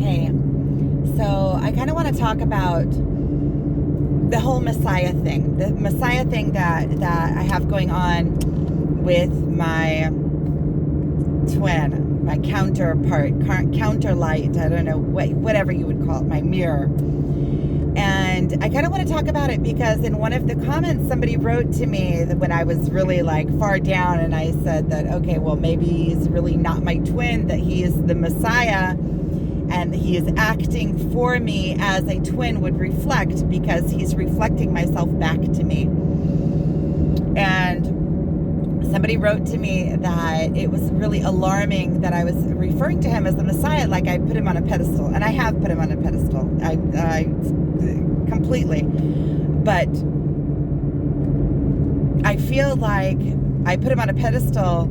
Hey, so I kind of want to talk about the whole Messiah thing. The Messiah thing that I have going on with my twin, my counterpart, counterlight, I don't know, whatever you would call it, my mirror. And I kind of want to talk about it because in one of the comments, somebody wrote to me that when I was really like far down, and I said that, okay, well, maybe he's really not my twin, that he is the Messiah, and he is acting for me as a twin would reflect, because he's reflecting myself back to me. And somebody wrote to me that it was really alarming that I was referring to him as the Messiah, like I put him on a pedestal. And I have put him on a pedestal. I completely. But I feel like I put him on a pedestal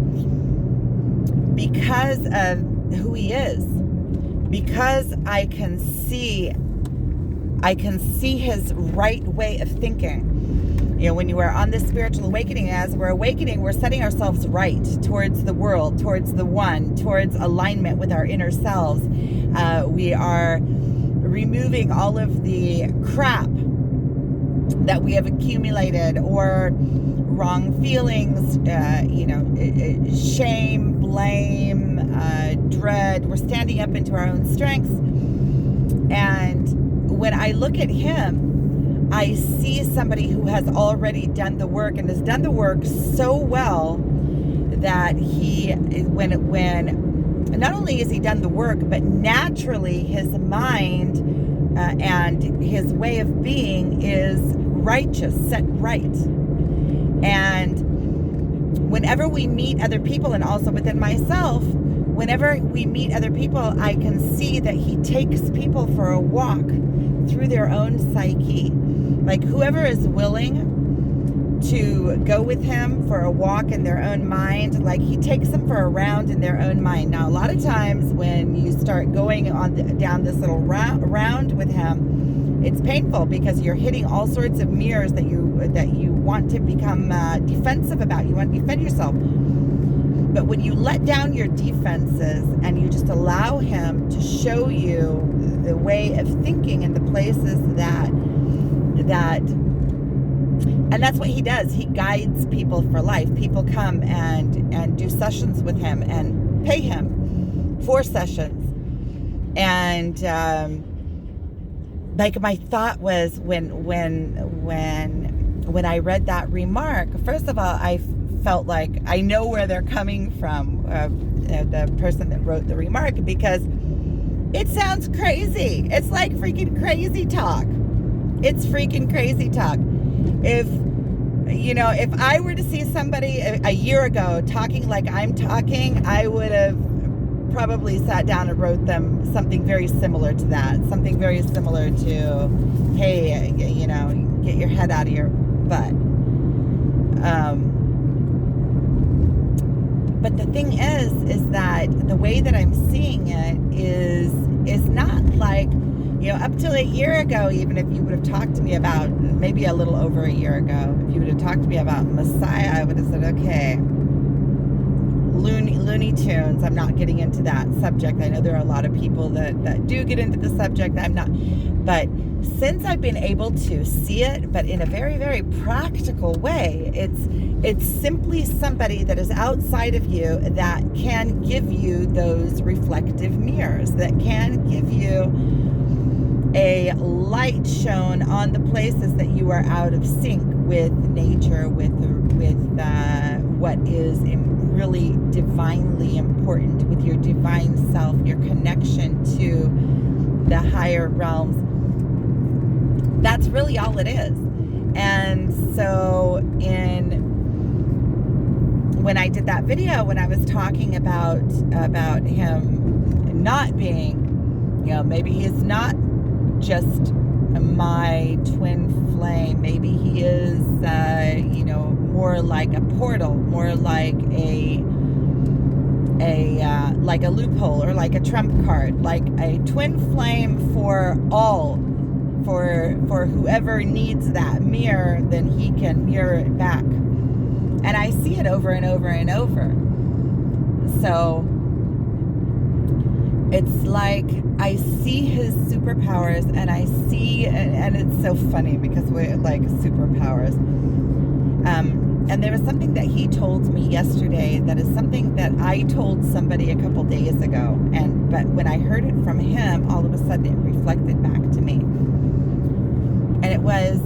because of who he is. Because I can see his right way of thinking. You know, when you are on this spiritual awakening, as we're awakening, we're setting ourselves right towards the world, towards the one, towards alignment with our inner selves. We are removing all of the crap that we have accumulated, or wrong feelings, shame, blame, dread. We're standing up into our own strengths. And when I look at him, I see somebody who has already done the work, and has done the work so well that when not only has he done the work, but naturally his mind and his way of being is righteous, set right. And whenever we meet other people, and also within myself, whenever we meet other people, I can see that he takes people for a walk through their own psyche. Like whoever is willing to go with him for a walk in their own mind, like he takes them for a round in their own mind. Now, a lot of times when you start going down this little round with him, it's painful because you're hitting all sorts of mirrors that you want to become defensive about. You want to defend yourself. But when you let down your defenses and you just allow him to show you the way of thinking and the places that and that's what he does. He guides people for life. People come and do sessions with him and pay him for sessions. And like my thought was when I read that remark, first of all, I felt like I know where they're coming from, the person that wrote the remark, because it sounds crazy. It's like freaking crazy talk. It's freaking crazy talk. If I were to see somebody a year ago talking like I'm talking, I would have probably sat down and wrote them something very similar to that. Something very similar to, hey, get your head out of your butt. But the thing is that the way that I'm seeing it is not like, up till a year ago, even if you would have talked to me about, maybe a little over a year ago, if you would have talked to me about Messiah, I would have said, okay, Looney Tunes, I'm not getting into that subject. I know there are a lot of people that do get into the subject. I'm not. But since I've been able to see it, but in a very, very practical way, it's simply somebody that is outside of you that can give you those reflective mirrors, that can give you a light shown on the places that you are out of sync with nature, with what is really divinely important, with your divine self, your connection to the higher realms. That's really all it is. And so when I did that video, when I was talking about him not being, maybe he's not just my twin flame, maybe he is more like a portal, more like a loophole, or like a trump card, like a twin flame for all, for whoever needs that mirror, then he can mirror it back. And I see it over and over and over. So it's like I see his superpowers, and I see, and it's so funny because we're like superpowers. And there was something that he told me yesterday that is something that I told somebody a couple days ago, but when I heard it from him, all of a sudden it reflected back to me. And it was,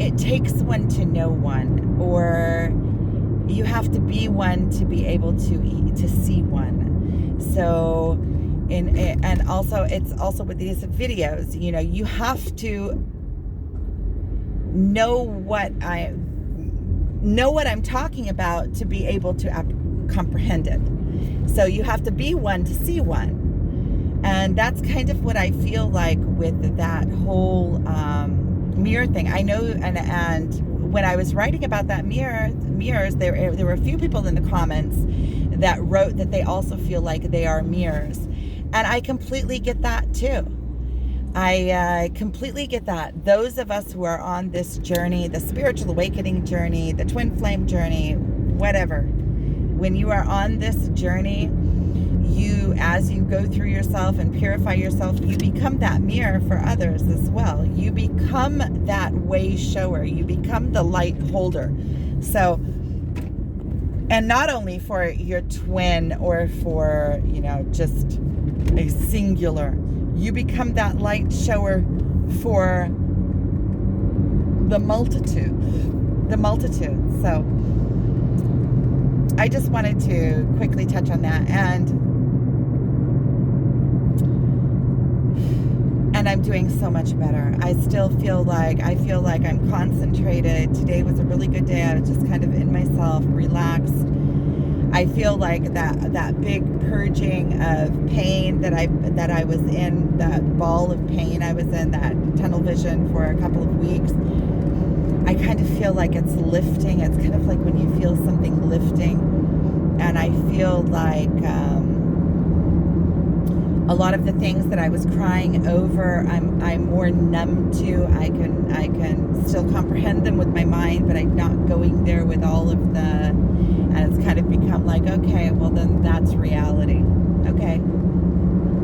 it takes one to know one, or you have to be one to be able to see one. So, and also it's also with these videos, you know, you have to know what I'm talking about to be able to comprehend it. So you have to be one to see one. And that's kind of what I feel like with that whole mirror thing. I know, and when I was writing about that mirrors, there were a few people in the comments that wrote that they also feel like they are mirrors. And I completely get that too. I completely get that. Those of us who are on this journey, the spiritual awakening journey, the twin flame journey, whatever, when you are on this journey, as you go through yourself and purify yourself, you become that mirror for others as well. You become that way shower. You become the light holder. So, and not only for your twin or for, you know, just a singular, you become that light shower for the multitude. So I just wanted to quickly touch on that. And I'm doing so much better. I feel like I'm concentrated. Today was a really good day. I was just kind of in myself, relaxed. I feel like that big purging of pain that I was in, that ball of pain I was in, that tunnel vision for a couple of weeks, I kind of feel like it's lifting. It's kind of like when you feel something lifting, and I feel like a lot of the things that I was crying over, I'm more numb to. I can still comprehend them with my mind, but I'm not going there with all of the, and it's kind of become like, okay, well then that's reality. Okay.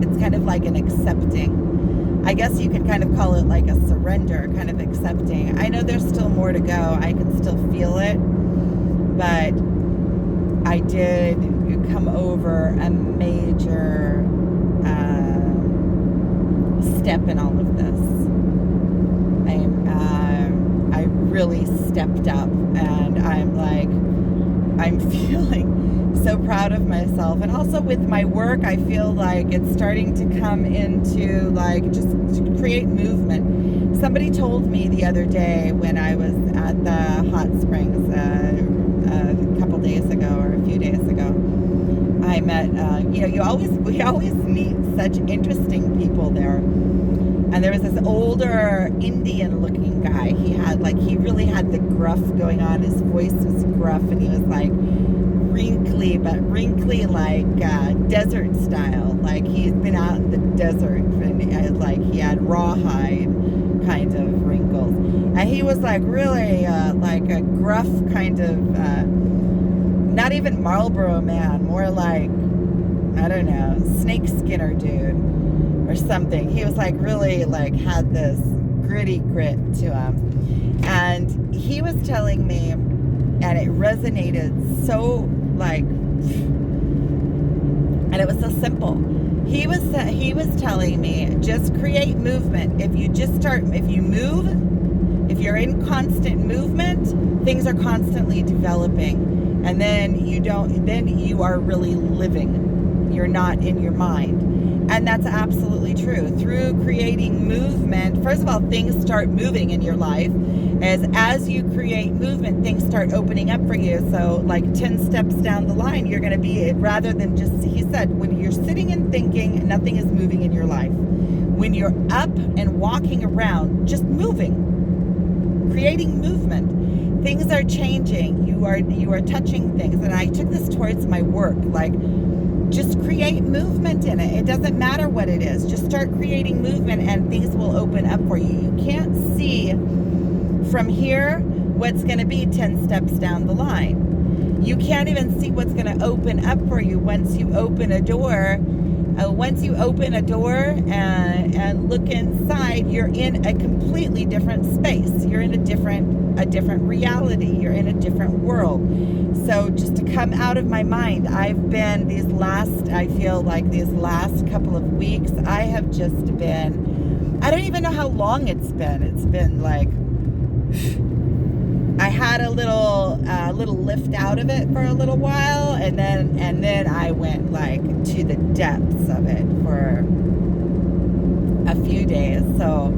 It's kind of like an accepting. I guess you could kind of call it like a surrender, kind of accepting. I know there's still more to go. I can still feel it, but I did come over a major step in all of this. I really stepped up, and I'm feeling so proud of myself. And also with my work, I feel like it's starting to come into like just to create movement. Somebody told me the other day when I was at the hot springs a couple days ago or a few days ago, I met, we always meet such interesting people there. And there was this older Indian-looking guy. He really had the gruff going on. His voice was gruff, and he was like wrinkly like desert style. Like he'd been out in the desert, and like he had rawhide kind of wrinkles. And he was like really like a gruff kind of, not even Marlboro man, more like, I don't know, snake skinner dude or something. He was like really like had this gritty grit to him. And he was telling me, and it resonated so like, and it was so simple. He was telling me, just create movement. If you move, if you're in constant movement, things are constantly developing. And then you are really living. You're not in your mind. And that's absolutely true. Through creating movement, first of all, things start moving in your life. As you create movement, things start opening up for you. So like 10 steps down the line, you're going to be, rather than just, he said, when you're sitting and thinking, nothing is moving in your life. When you're up and walking around, just moving, creating movement, things are changing. You are touching things. And I took this towards my work, like, just create movement in it. It doesn't matter what it is. Just start creating movement and things will open up for you. You can't see from here what's going to be 10 steps down the line. You can't even see what's going to open up for you once you open a door once you open a door and look inside, you're in a completely different space. You're in a different reality. You're in a different world. So just to come out of my mind, I've been I feel like these last couple of weeks, I have just been, I don't even know how long it's been. It's been like, I had a little lift out of it for a little while, and then I went like to the depths of it for a few days. So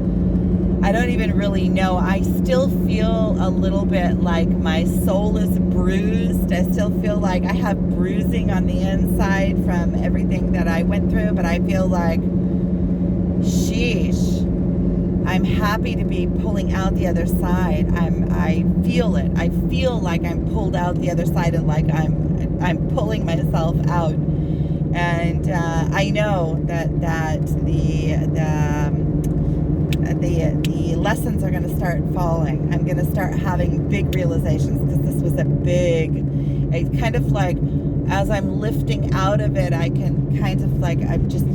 I don't even really know. I still feel a little bit like my soul is bruised. I still feel like I have bruising on the inside from everything that I went through, but I feel like, sheesh, I'm happy to be pulling out the other side. I feel it. I feel like I'm pulled out the other side, and like I'm pulling myself out. And I know that the lessons are going to start falling. I'm going to start having big realizations, because this was it's kind of like, as I'm lifting out of it, I can kind of like, I'm just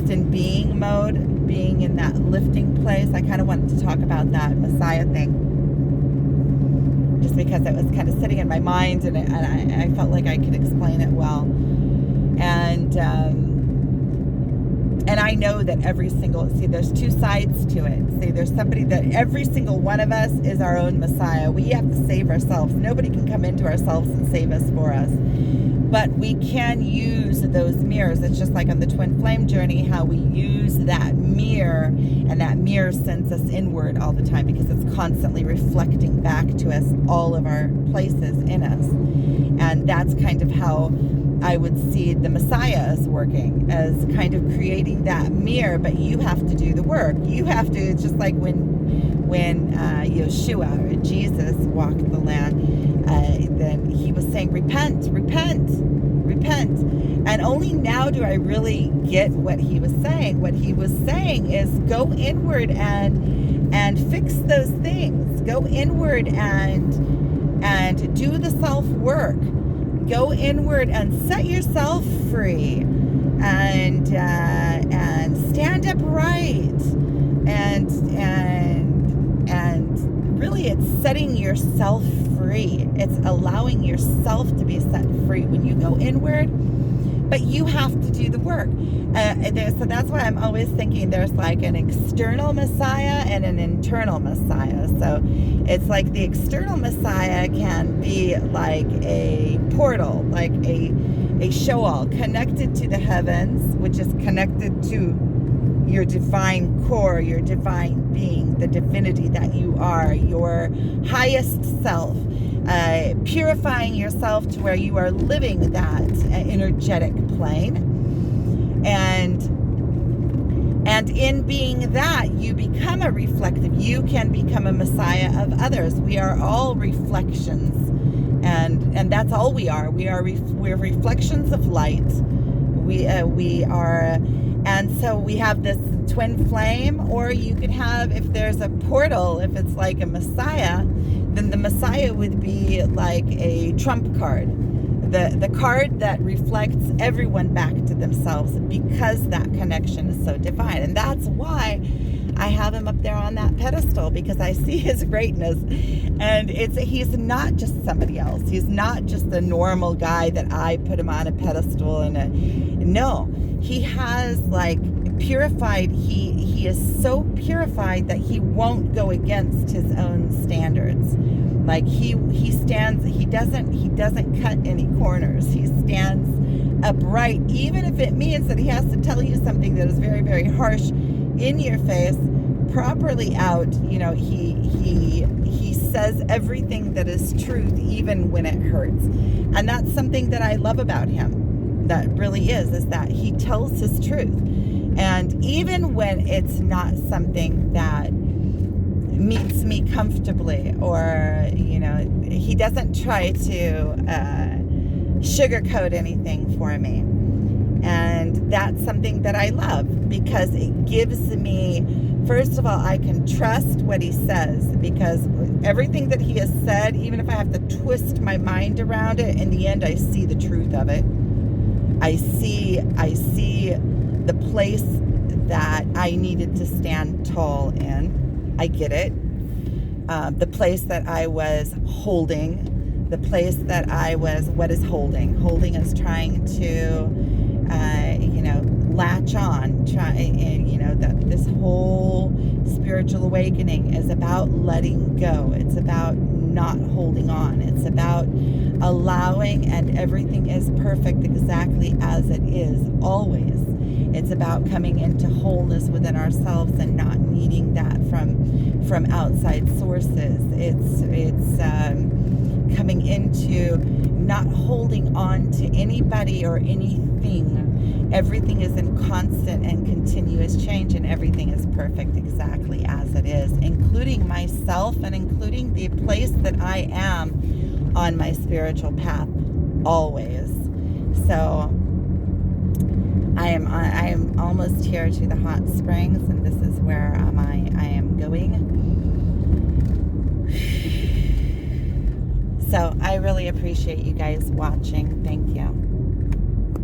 in being mode, being in that lifting place. I kind of wanted to talk about that Messiah thing, just because it was kind of sitting in my mind, and I felt like I could explain it well. And I know that there's two sides to it. See, there's somebody that every single one of us is our own Messiah. We have to save ourselves. Nobody can come into ourselves and save us for us. But we can use those mirrors. It's just like on the twin flame journey, how we use that mirror, and that mirror sends us inward all the time, because it's constantly reflecting back to us all of our places in us. And that's kind of how I would see the Messiah as working, as kind of creating that mirror. But you have to do the work. You have to. It's just like when Yeshua, or Jesus, walked the land, then he was saying, repent, repent, repent. And only now do I really get what he was saying. What he was saying is, go inward and fix those things. Go inward and do the self-work. Go inward and set yourself free, and stand upright, and really, it's setting yourself free. It's allowing yourself to be set free when you go inward. But you have to do the work. So that's why I'm always thinking there's like an external Messiah and an internal Messiah. So it's like the external Messiah can be like a portal, like a show-all connected to the heavens, which is connected to your divine core, your divine being, the divinity that you are, your highest self. Purifying yourself to where you are living that energetic plane, and in being that, you become a reflective. You can become a Messiah of others. We are all reflections, and that's all we are. We're reflections of light. We are, and so we have this twin flame, or you could have, if there's a portal, if it's like a Messiah, then the Messiah would be like a trump card, the card that reflects everyone back to themselves, because that connection is so divine. And that's why I have him up there on that pedestal, because I see his greatness. And he's not just somebody else. He's not just the normal guy that I put him on a pedestal. No, he has like purified. He is so purified that he won't go against his own standards. Like he doesn't cut any corners. He stands upright, even if it means that he has to tell you something that is very, very harsh in your face, properly out. You know, he says everything that is truth, even when it hurts. And that's something that I love about him. That really is that he tells his truth. And even when it's not something that meets me comfortably, or, you know, he doesn't try to sugarcoat anything for me. And that's something that I love, because it gives me, first of all, I can trust what he says, because everything that he has said, even if I have to twist my mind around it, in the end, I see the truth of it. I see the place that I needed to stand tall in. I get it. The place that I was holding, the place that I was, what is holding? Holding is trying to, latch on, this whole spiritual awakening is about letting go. It's about not holding on. It's about allowing, and everything is perfect exactly as it is, always. It's about coming into wholeness within ourselves and not needing that from outside sources. It's coming into not holding on to anybody or anything. Everything is in constant and continuous change, and everything is perfect exactly as it is, including myself and including the place that I am on my spiritual path, always. So I am almost here to the hot springs, and this is where I am going. So I really appreciate you guys watching. Thank you.